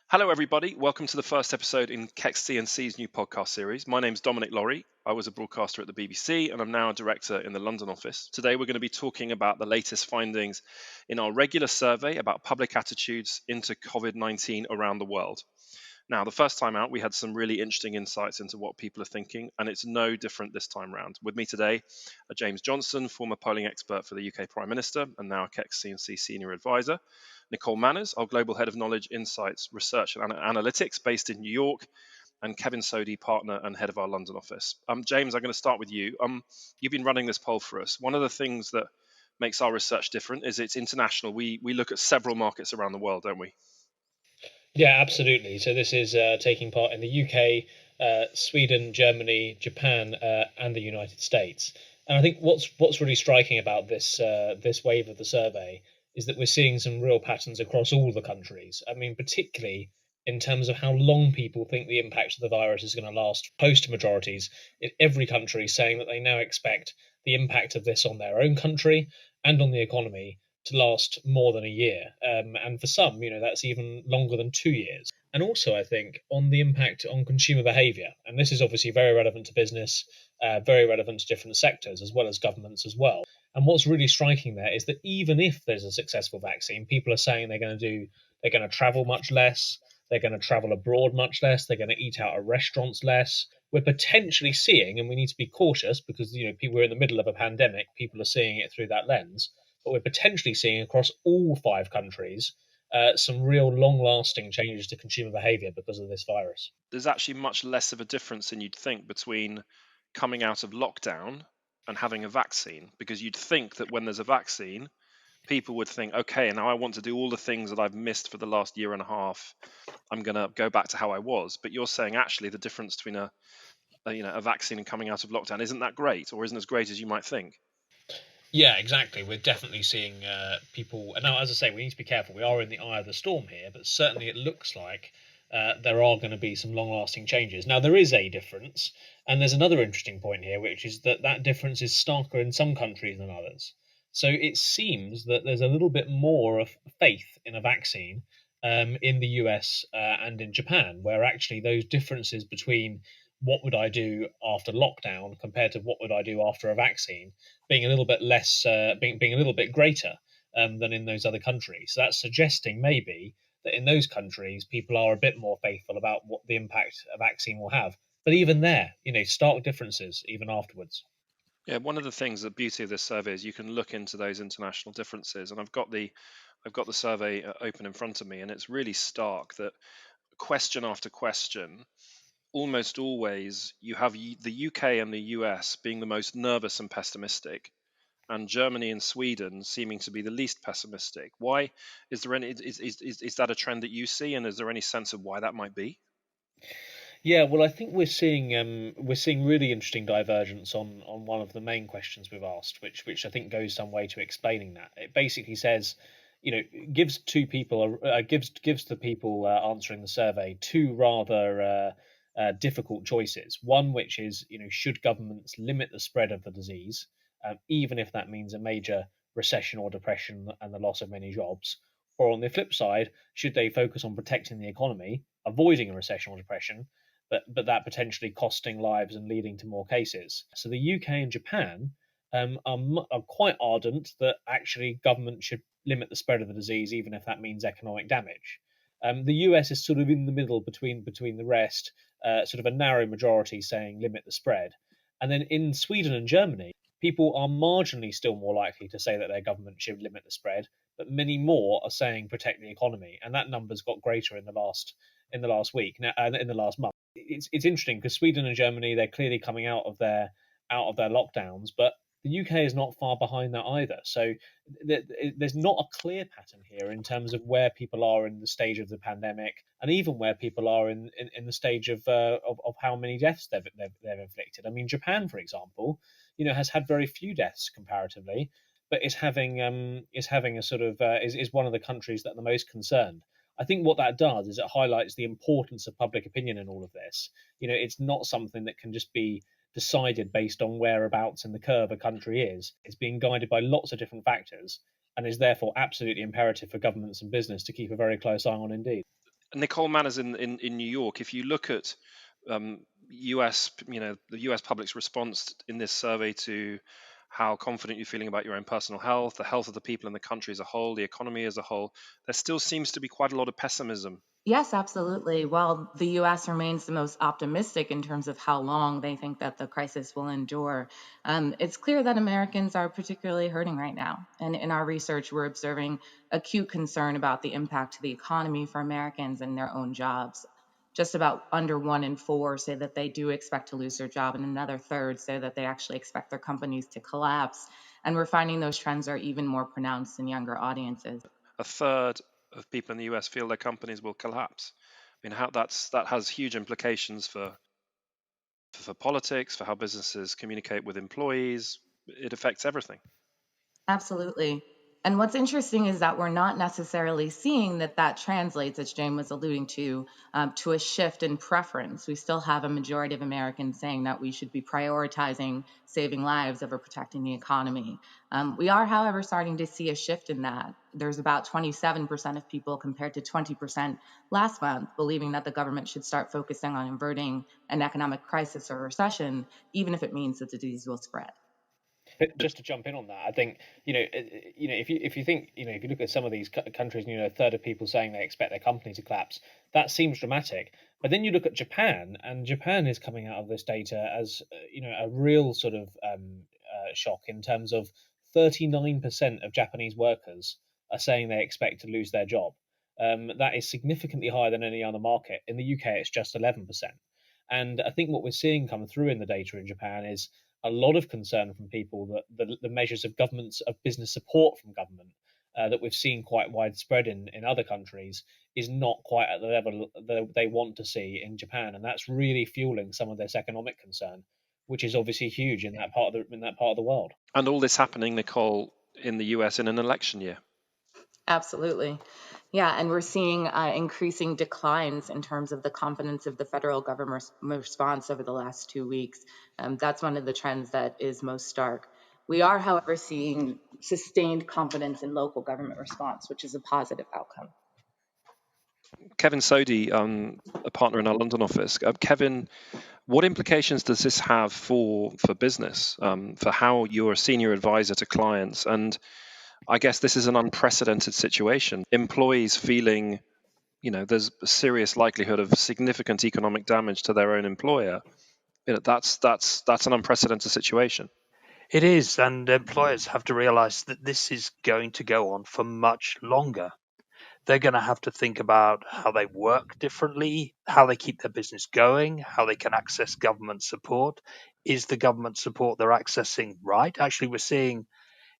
Hello, everybody. Welcome to the first episode in Kekst CNC's new podcast series. My name's Dominic Laurie. I was a broadcaster at the BBC and I'm now a director in the London office. Today, we're going to be talking about the latest findings in our regular survey about public attitudes into COVID-19 around the world. Now, the first time out, we had some really interesting insights into what people are thinking, and it's no different this time round. With me today are James Johnson, former polling expert for the UK Prime Minister and now a Kekst CNC senior advisor, Nicole Manners, our Global Head of Knowledge, Insights, Research and Analytics based in New York, and Kevin Sodhi, Partner and Head of our London office. James, I'm going to start with you. You've been running this poll for us. One of the things that makes our research different is it's international. We look at several markets around the world, don't we? Yeah, absolutely. So this is taking part in the UK, Sweden, Germany, Japan, and the United States. And I think what's really striking about this wave of the survey is that we're seeing some real patterns across all the countries. I mean, particularly in terms of how long people think the impact of the virus is going to last. Post majorities in every country saying that they now expect the impact of this on their own country and on the economy to last more than a year. And for some, that's even longer than 2 years. And also, I think, on the impact on consumer behavior. And this is obviously very relevant to business, very relevant to different sectors, as well as governments as well. And what's really striking there is that even if there's a successful vaccine, people are saying they're going to travel much less, they're going to travel abroad much less, they're going to eat out at restaurants less. We're potentially seeing, and we need to be cautious because we're in the middle of a pandemic, people are seeing it through that lens, but we're potentially seeing across all 5 countries some real long-lasting changes to consumer behavior because of this virus. There's actually much less of a difference than you'd think between coming out of lockdown and having a vaccine, because you'd think that when there's a vaccine, people would think, okay, now I want to do all the things that I've missed for the last year and a half. I'm going to go back to how I was. But you're saying actually the difference between a vaccine and coming out of lockdown isn't that great, or isn't as great as you might think. Yeah, exactly. We're definitely seeing people. And now, as I say, we need to be careful. We are in the eye of the storm here, but certainly it looks like there are going to be some long-lasting changes. Now, there is a difference, and there's another interesting point here, which is that difference is starker in some countries than others. So it seems that there's a little bit more of faith in a vaccine in the US and in Japan, where actually those differences between what would I do after lockdown compared to what would I do after a vaccine being a little bit less, being a little bit greater than in those other countries. So that's suggesting maybe that in those countries, people are a bit more faithful about what the impact a vaccine will have. But even there, stark differences even afterwards. Yeah, one of the things, the beauty of this survey is you can look into those international differences, and I've got the survey open in front of me, and it's really stark that question after question, almost always you have the UK and the US being the most nervous and pessimistic, and Germany and Sweden seeming to be the least pessimistic. Why is there any? Is that a trend that you see, and is there any sense of why that might be? Yeah, well, I think we're seeing really interesting divergence on one of the main questions we've asked, which I think goes some way to explaining that. It basically says, gives two people gives the people answering the survey two rather difficult choices. One, which is, should governments limit the spread of the disease, even if that means a major recession or depression and the loss of many jobs? Or on the flip side, should they focus on protecting the economy, avoiding a recession or depression, but that potentially costing lives and leading to more cases? So the UK and Japan are quite ardent that actually government should limit the spread of the disease, even if that means economic damage. The US is sort of in the middle between the rest, sort of a narrow majority saying limit the spread. And then in Sweden and Germany, people are marginally still more likely to say that their government should limit the spread, but many more are saying protect the economy, and that number's got greater in the last week, now, in the last month. It's interesting because Sweden and Germany, they're clearly coming out of their lockdowns, but the UK is not far behind that either. So there's not a clear pattern here in terms of where people are in the stage of the pandemic, and even where people are in the stage of how many deaths they've inflicted. I mean, Japan, for example, has had very few deaths comparatively, but is having a sort of is one of the countries that are the most concerned. I think what that does is it highlights the importance of public opinion in all of this. It's not something that can just be decided based on whereabouts in the curve a country is. It's being guided by lots of different factors and is therefore absolutely imperative for governments and business to keep a very close eye on indeed. Nicole Manners in New York, if you look at US, the US public's response in this survey to how confident you're feeling about your own personal health, the health of the people in the country as a whole, the economy as a whole, there still seems to be quite a lot of pessimism. Yes, absolutely. While the US remains the most optimistic in terms of how long they think that the crisis will endure, it's clear that Americans are particularly hurting right now. And in our research, we're observing acute concern about the impact to the economy for Americans and their own jobs. Just about under 1 in 4 say that they do expect to lose their job, and another third say that they actually expect their companies to collapse. And we're finding those trends are even more pronounced in younger audiences. A third of people in the US feel their companies will collapse. I mean, that has huge implications for politics, for how businesses communicate with employees. It affects everything. Absolutely. And what's interesting is that we're not necessarily seeing that that translates, as Jane was alluding to a shift in preference. We still have a majority of Americans saying that we should be prioritizing saving lives over protecting the economy. We are, however, starting to see a shift in that. There's about 27% of people compared to 20% last month believing that the government should start focusing on averting an economic crisis or recession, even if it means that the disease will spread. Just to jump in on that, I think if you think if you look at some of these countries, a third of people saying they expect their company to collapse, that seems dramatic. But then you look at Japan, and Japan is coming out of this data as a real sort of shock in terms of 39% of Japanese workers are saying they expect to lose their job. That is significantly higher than any other market. In the UK, it's just 11%. And I think what we're seeing come through in the data in Japan is a lot of concern from people that the measures of governments of business support from government that we've seen quite widespread in other countries is not quite at the level that they want to see in Japan, and that's really fueling some of this economic concern, which is obviously huge in that part of the world. And all this happening, Nicole, in the US in an election year. Absolutely. Yeah, and we're seeing increasing declines in terms of the confidence of the federal government response over the last 2 weeks. That's one of the trends that is most stark. We are, however, seeing sustained confidence in local government response, which is a positive outcome. Kevin Sodi, a partner in our London office. Kevin, what implications does this have for business, for how you're a senior advisor to clients? And I guess this is an unprecedented situation. Employees feeling, there's a serious likelihood of significant economic damage to their own employer. That's an unprecedented situation. It is, and employers have to realize that this is going to go on for much longer. They're going to have to think about how they work differently, how they keep their business going, how they can access government support. Is the government support they're accessing right? Actually, we're seeing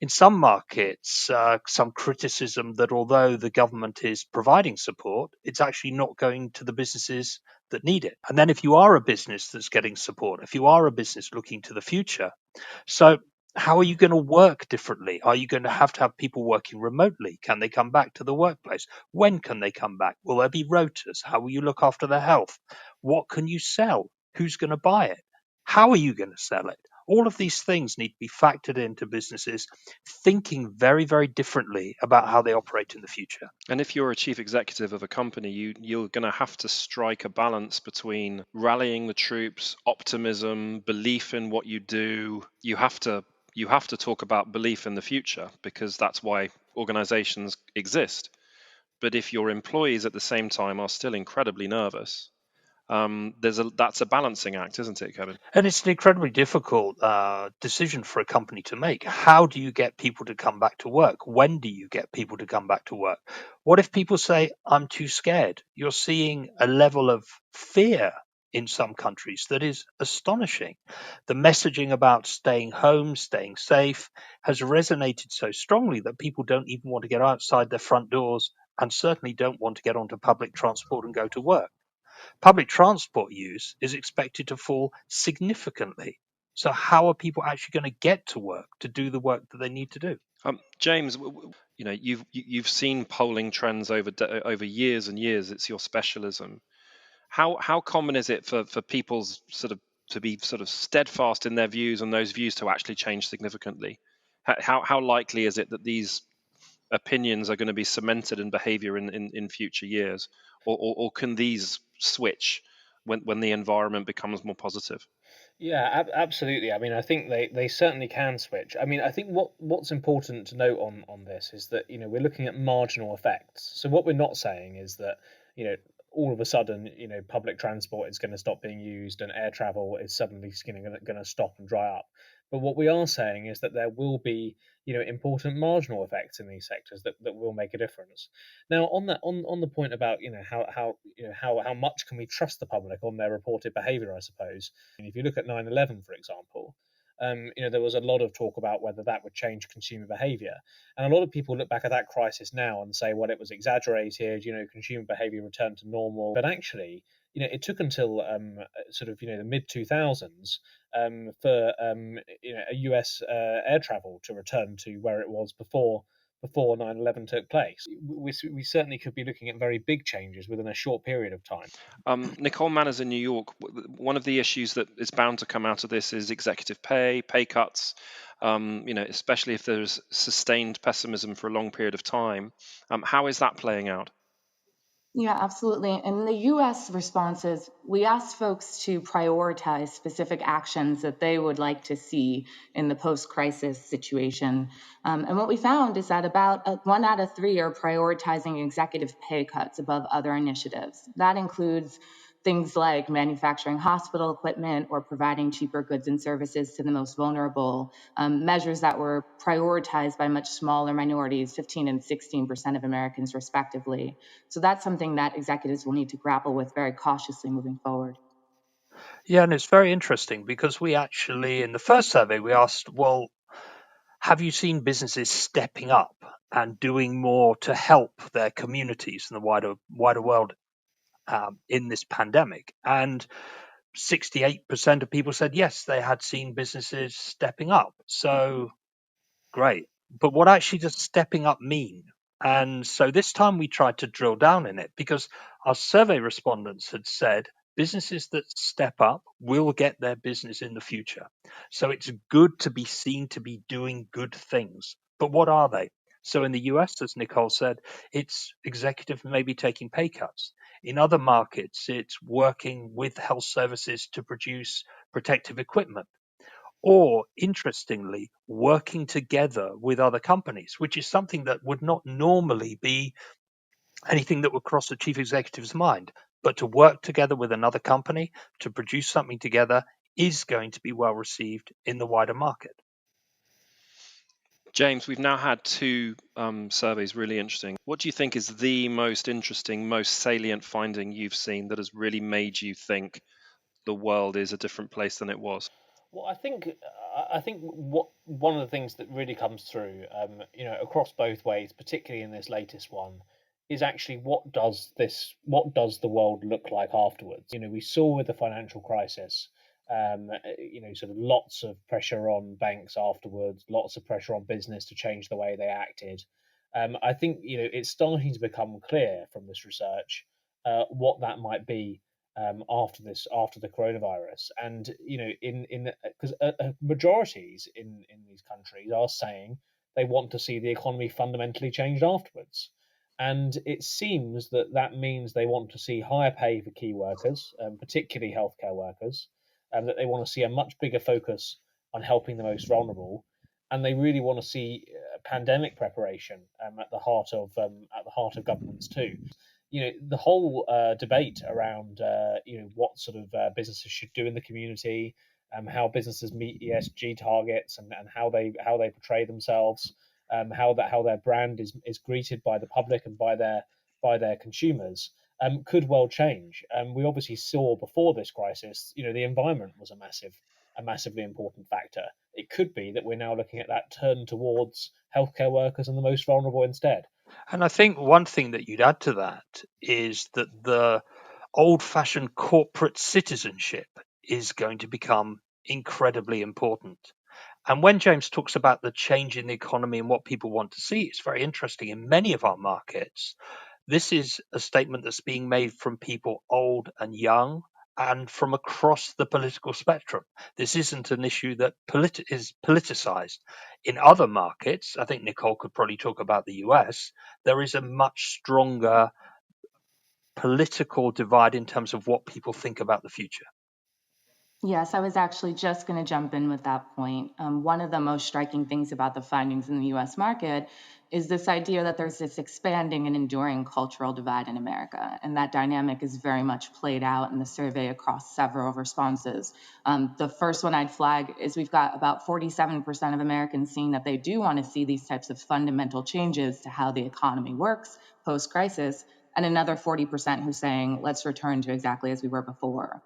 in some markets some criticism that although the government is providing support, it's actually not going to the businesses that need it. And then if you are a business that's getting support, if you are a business looking to the future, so how are you going to work differently? Are you going to have people working remotely? Can they come back to the workplace? When can they come back? Will there be rotas? How will you look after their health? What can you sell? Who's going to buy it? How are you going to sell it? All of these things need to be factored into businesses thinking very, very differently about how they operate in the future. And if you're a chief executive of a company, you're going to have to strike a balance between rallying the troops, optimism, belief in what you do. You have to talk about belief in the future because that's why organizations exist. But if your employees at the same time are still incredibly nervous, that's a balancing act, isn't it, Kevin? And it's an incredibly difficult decision for a company to make. How do you get people to come back to work? When do you get people to come back to work? What if people say, I'm too scared? You're seeing a level of fear in some countries that is astonishing. The messaging about staying home, staying safe has resonated so strongly that people don't even want to get outside their front doors and certainly don't want to get onto public transport and go to work. Public transport use is expected to fall significantly. So how are people actually going to get to work to do the work that they need to do? James, you've seen polling trends over years and years. It's your specialism. How common is it for people's sort of to be sort of steadfast in their views and those views to actually change significantly? How likely is it that these opinions are going to be cemented in behavior in future years, or can these switch when the environment becomes more positive? Yeah, absolutely. I mean, I think they certainly can switch. I mean, I think what's important to note on this is that we're looking at marginal effects. So what we're not saying is that you know all of a sudden public transport is going to stop being used and air travel is suddenly going to stop and dry up. But what we are saying is that there will be important marginal effects in these sectors that will make a difference. Now, on the point about how much can we trust the public on their reported behaviour, I suppose. And if you look at 9/11, for example, there was a lot of talk about whether that would change consumer behaviour, and a lot of people look back at that crisis now and say, well, it was exaggerated. Consumer behaviour returned to normal, but actually, it took until sort of the mid 2000s for a US air travel to return to where it was before 9/11 took place. We certainly could be looking at very big changes within a short period of time. Nicole Manners in New York, one of the issues that is bound to come out of this is executive pay cuts, especially if there's sustained pessimism for a long period of time. How is that playing out? Yeah, absolutely. In the US responses, we asked folks to prioritize specific actions that they would like to see in the post crisis situation. And what we found is that about 1 out of 3 are prioritizing executive pay cuts above other initiatives. That includes things like manufacturing hospital equipment or providing cheaper goods and services to the most vulnerable, measures that were prioritized by much smaller minorities, 15 and 16% of Americans, respectively. So that's something that executives will need to grapple with very cautiously moving forward. Yeah, and it's very interesting because we actually, in the first survey, we asked, well, have you seen businesses stepping up and doing more to help their communities and the wider world in this pandemic? And 68% of people said yes, they had seen businesses stepping up. So great. But what actually does stepping up mean? And so this time we tried to drill down in it because our survey respondents had said businesses that step up will get their business in the future. So it's good to be seen to be doing good things. But what are they? So in the US, as Nicole said, it's executive maybe taking pay cuts. In other markets, it's working with health services to produce protective equipment or interestingly, working together with other companies, which is something that would not normally be anything that would cross the chief executive's mind. But to work together with another company to produce something together is going to be well received in the wider market. James, we've now had two surveys, really interesting. What do you think is the most interesting, most salient finding you've seen that has really made you think the world is a different place than it was? Well, I think what one of the things that really comes through, across both ways, particularly in this latest one, is actually what does the world look like afterwards? We saw with the financial crisis, sort of lots of pressure on banks afterwards, lots of pressure on business to change the way they acted. I think it's starting to become clear from this research what that might be after the coronavirus, and in because majorities in these countries are saying they want to see the economy fundamentally changed afterwards, and it seems that means they want to see higher pay for key workers, particularly healthcare workers, and that they want to see a much bigger focus on helping the most vulnerable, and they really want to see pandemic preparation at the heart of governments too. The whole debate around what sort of businesses should do in the community, how businesses meet ESG targets, and how they portray themselves, how their brand is greeted by the public and by their consumers, could well change. We obviously saw before this crisis, the environment was a massively important factor. It could be that we're now looking at that turn towards healthcare workers and the most vulnerable instead. And I think one thing that you'd add to that is that the old fashioned corporate citizenship is going to become incredibly important. And when James talks about the change in the economy and what people want to see, it's very interesting. In many of our markets, this is a statement that's being made from people old and young, and from across the political spectrum. This isn't an issue that is politicized. In other markets, I think Nicole could probably talk about the US, there is a much stronger political divide in terms of what people think about the future. Yes, I was actually just going to jump in with that point. One of the most striking things about the findings in the US market is this idea that there's this expanding and enduring cultural divide in America. And that dynamic is very much played out in the survey across several responses. The first one I'd flag is we've got about 47% of Americans saying that they do want to see these types of fundamental changes to how the economy works post crisis, and another 40% who's saying, let's return to exactly as we were before.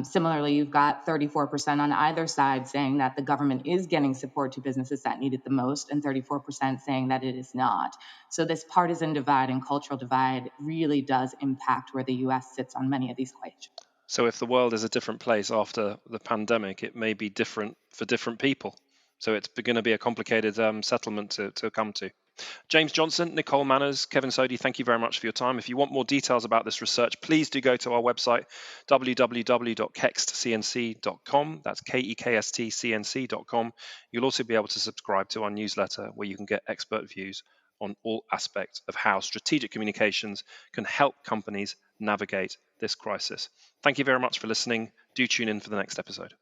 Similarly, you've got 34% on either side saying that the government is getting support to businesses that need it the most, and 34% saying that it is not. So this partisan divide and cultural divide really does impact where the US sits on many of these questions. So if the world is a different place after the pandemic, it may be different for different people. So it's going to be a complicated settlement to come to. James Johnson, Nicole Manners, Kevin Sodhi, thank you very much for your time. If you want more details about this research, please do go to our website, www.kekstcnc.com. That's KEKSTCNC.com. You'll also be able to subscribe to our newsletter where you can get expert views on all aspects of how strategic communications can help companies navigate this crisis. Thank you very much for listening. Do tune in for the next episode.